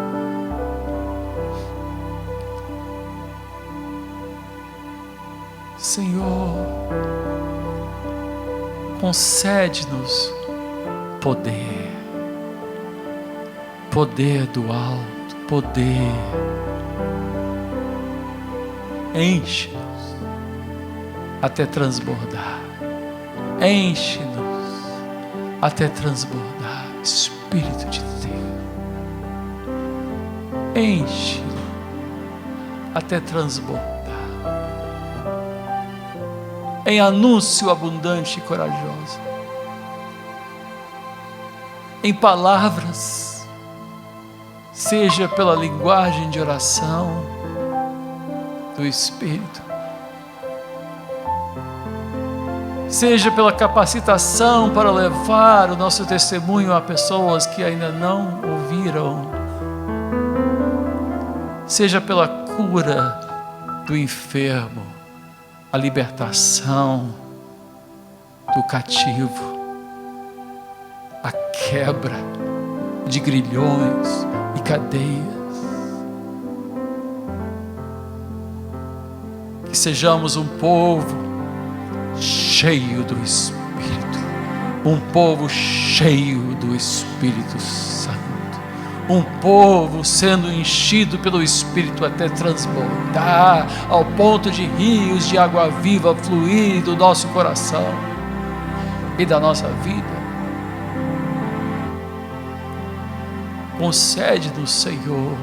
Senhor, concede-nos poder, poder do alto, poder. Enche-nos até transbordar, enche-nos até transbordar, Espírito de Deus, enche-nos até transbordar, em anúncio abundante e corajoso, em palavras, seja pela linguagem de oração do Espírito, seja pela capacitação para levar o nosso testemunho a pessoas que ainda não ouviram, seja pela cura do enfermo, a libertação do cativo, a quebra de grilhões e cadeias. Que sejamos um povo cheio do Espírito, um povo cheio do Espírito Santo, um povo sendo enchido pelo Espírito até transbordar, ao ponto de rios de água viva fluir do nosso coração e da nossa vida. Concede-nos, Senhor,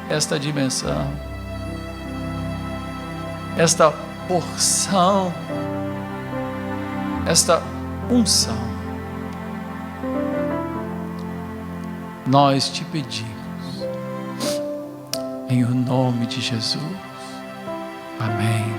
esta dimensão, esta porção, esta unção. Nós te pedimos, em o nome de Jesus. Amém.